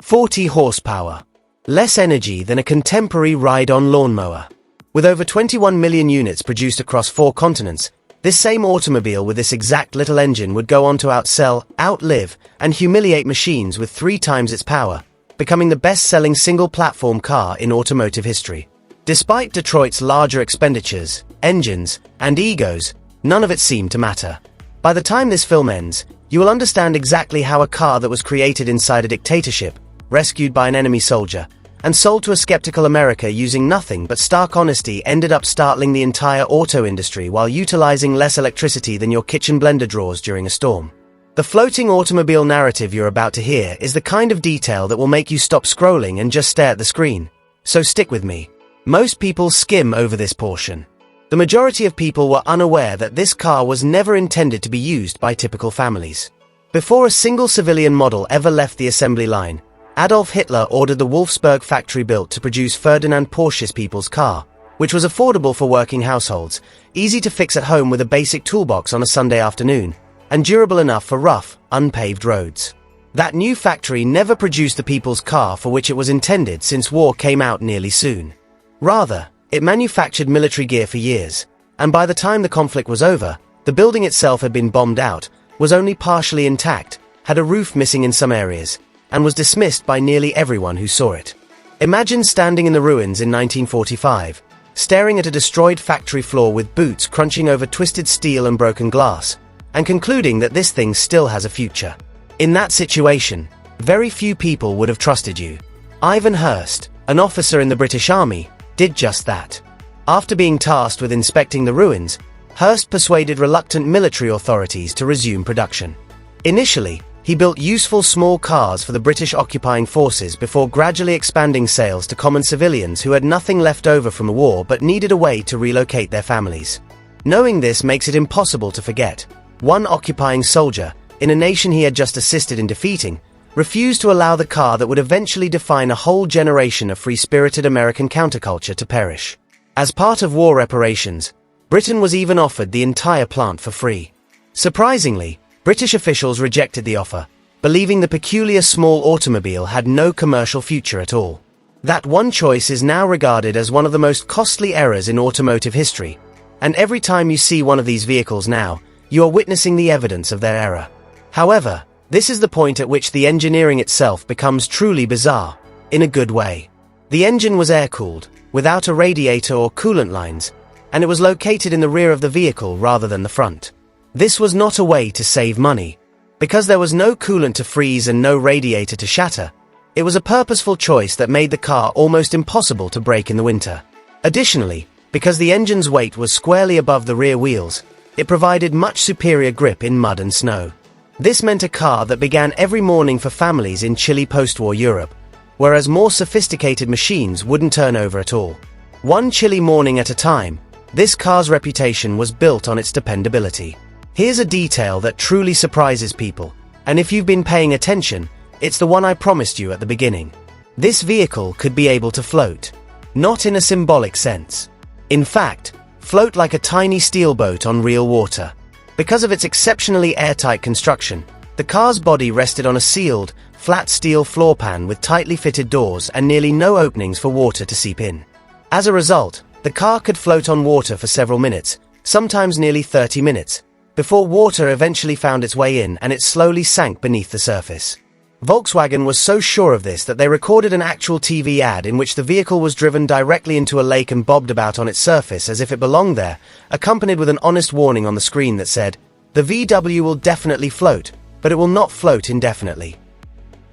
40 horsepower. Less energy than a contemporary ride-on lawnmower. With over 21 million units produced across 4 continents, this same automobile with this exact little engine would go on to outsell, outlive, and humiliate machines with 3 times its power, becoming the best-selling single-platform car in automotive history. Despite Detroit's larger expenditures, engines, and egos, none of it seemed to matter. By the time this film ends, you will understand exactly how a car that was created inside a dictatorship, rescued by an enemy soldier, and sold to a skeptical America using nothing but stark honesty ended up startling the entire auto industry while utilizing less electricity than your kitchen blender drawers during a storm. The floating automobile narrative you're about to hear is the kind of detail that will make you stop scrolling and just stare at the screen. So stick with me. Most people skim over this portion. The majority of people were unaware that this car was never intended to be used by typical families. Before a single civilian model ever left the assembly line, Adolf Hitler ordered the Wolfsburg factory built to produce Ferdinand Porsche's people's car, which was affordable for working households, easy to fix at home with a basic toolbox on a Sunday afternoon, and durable enough for rough, unpaved roads. That new factory never produced the people's car for which it was intended since war came out nearly soon. Rather, it manufactured military gear for years, and by the time the conflict was over, the building itself had been bombed out, was only partially intact, had a roof missing in some areas, and was dismissed by nearly everyone who saw it. Imagine standing in the ruins in 1945, staring at a destroyed factory floor with boots crunching over twisted steel and broken glass, and concluding that this thing still has a future. In that situation, very few people would have trusted you. Ivan Hurst, an officer in the British Army, did just that. After being tasked with inspecting the ruins, Hurst persuaded reluctant military authorities to resume production. Initially, he built useful small cars for the British occupying forces before gradually expanding sales to common civilians who had nothing left over from the war but needed a way to relocate their families. Knowing this makes it impossible to forget. One occupying soldier, in a nation he had just assisted in defeating, refused to allow the car that would eventually define a whole generation of free-spirited American counterculture to perish. As part of war reparations, Britain was even offered the entire plant for free. Surprisingly, British officials rejected the offer, believing the peculiar small automobile had no commercial future at all. That one choice is now regarded as one of the most costly errors in automotive history, and every time you see one of these vehicles now, you are witnessing the evidence of their error. However, this is the point at which the engineering itself becomes truly bizarre, in a good way. The engine was air-cooled, without a radiator or coolant lines, and it was located in the rear of the vehicle rather than the front. This was not a way to save money. Because there was no coolant to freeze and no radiator to shatter, it was a purposeful choice that made the car almost impossible to brake in the winter. Additionally, because the engine's weight was squarely above the rear wheels, it provided much superior grip in mud and snow. This meant a car that began every morning for families in chilly post-war Europe, whereas more sophisticated machines wouldn't turn over at all. One chilly morning at a time, this car's reputation was built on its dependability. Here's a detail that truly surprises people, and if you've been paying attention, it's the one I promised you at the beginning. This vehicle could be able to float. Not in a symbolic sense. In fact, float like a tiny steel boat on real water. Because of its exceptionally airtight construction, the car's body rested on a sealed, flat steel floor pan with tightly fitted doors and nearly no openings for water to seep in. As a result, the car could float on water for several minutes, sometimes nearly 30 minutes, before water eventually found its way in and it slowly sank beneath the surface. Volkswagen was so sure of this that they recorded an actual TV ad in which the vehicle was driven directly into a lake and bobbed about on its surface as if it belonged there, accompanied with an honest warning on the screen that said, "The VW will definitely float, but it will not float indefinitely."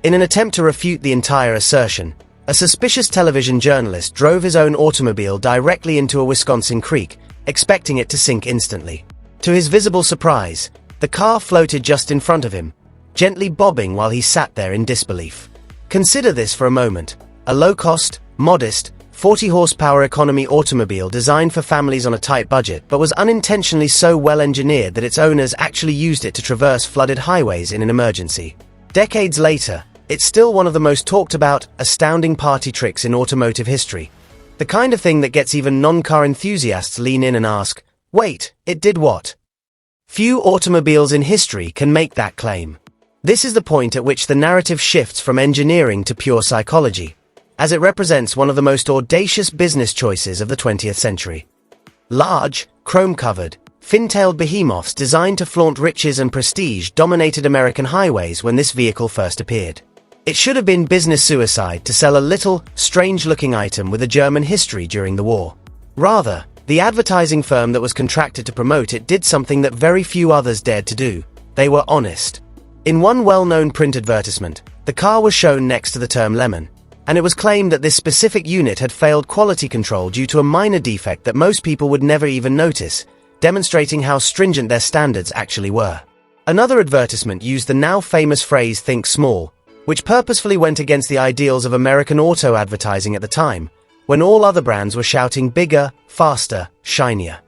In an attempt to refute the entire assertion, a suspicious television journalist drove his own automobile directly into a Wisconsin creek, expecting it to sink instantly. To his visible surprise, the car floated just in front of him, gently bobbing while he sat there in disbelief. Consider this for a moment. A low-cost, modest, 40-horsepower economy automobile designed for families on a tight budget but was unintentionally so well-engineered that its owners actually used it to traverse flooded highways in an emergency. Decades later, it's still one of the most talked-about, astounding party tricks in automotive history. The kind of thing that gets even non-car enthusiasts lean in and ask, "Wait, it did what?" Few automobiles in history can make that claim. This is the point at which the narrative shifts from engineering to pure psychology, as it represents one of the most audacious business choices of the 20th century. Large, chrome-covered, fin-tailed behemoths designed to flaunt riches and prestige dominated American highways when this vehicle first appeared. It should have been business suicide to sell a little, strange-looking item with a German history during the war. Rather, the advertising firm that was contracted to promote it did something that very few others dared to do. They were honest. In one well-known print advertisement, the car was shown next to the term lemon, and it was claimed that this specific unit had failed quality control due to a minor defect that most people would never even notice, demonstrating how stringent their standards actually were. Another advertisement used the now famous phrase "think small," which purposefully went against the ideals of American auto advertising at the time, when all other brands were shouting bigger, faster, shinier.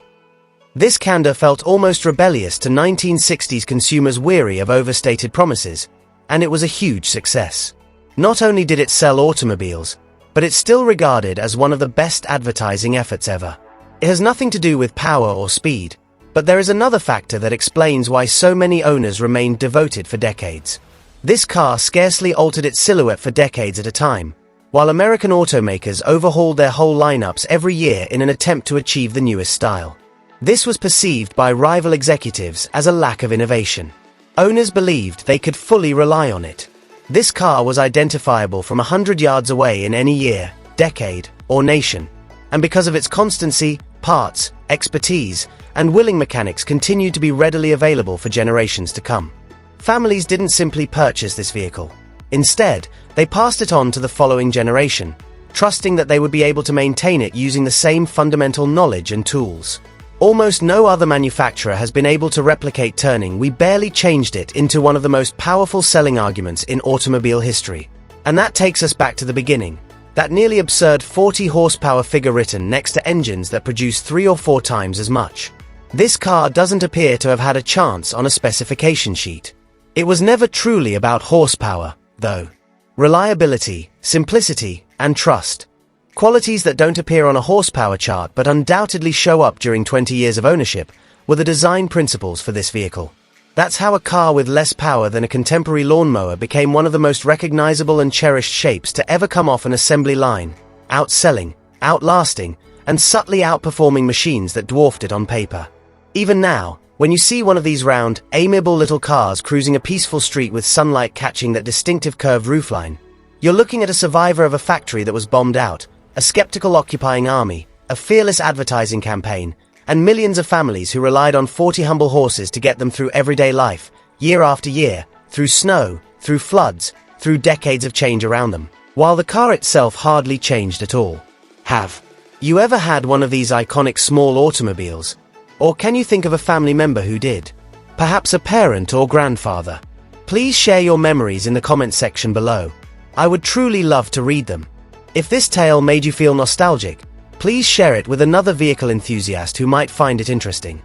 This candor felt almost rebellious to 1960s consumers weary of overstated promises, and it was a huge success. Not only did it sell automobiles, but it's still regarded as one of the best advertising efforts ever. It has nothing to do with power or speed, but there is another factor that explains why so many owners remained devoted for decades. This car scarcely altered its silhouette for decades at a time, while American automakers overhauled their whole lineups every year in an attempt to achieve the newest style. This was perceived by rival executives as a lack of innovation. Owners believed they could fully rely on it. This car was identifiable from 100 yards away in any year, decade, or nation, and because of its constancy, parts, expertise, and willing mechanics continued to be readily available for generations to come. Families didn't simply purchase this vehicle. Instead, they passed it on to the following generation, trusting that they would be able to maintain it using the same fundamental knowledge and tools. Almost no other manufacturer has been able to replicate turning "we barely changed it" into one of the most powerful selling arguments in automobile history. And that takes us back to the beginning, that nearly absurd 40 horsepower figure written next to engines that produce 3 or 4 times as much. This car doesn't appear to have had a chance on a specification sheet. It was never truly about horsepower, though. Reliability, simplicity, and trust. Qualities that don't appear on a horsepower chart but undoubtedly show up during 20 years of ownership were the design principles for this vehicle. That's how a car with less power than a contemporary lawnmower became one of the most recognizable and cherished shapes to ever come off an assembly line, outselling, outlasting, and subtly outperforming machines that dwarfed it on paper. Even now, when you see one of these round, amiable little cars cruising a peaceful street with sunlight catching that distinctive curved roofline, you're looking at a survivor of a factory that was bombed out, a skeptical occupying army, a fearless advertising campaign, and millions of families who relied on 40 humble horses to get them through everyday life, year after year, through snow, through floods, through decades of change around them, while the car itself hardly changed at all. Have you ever had one of these iconic small automobiles? Or can you think of a family member who did? Perhaps a parent or grandfather? Please share your memories in the comments section below. I would truly love to read them. If this tale made you feel nostalgic, please share it with another vehicle enthusiast who might find it interesting.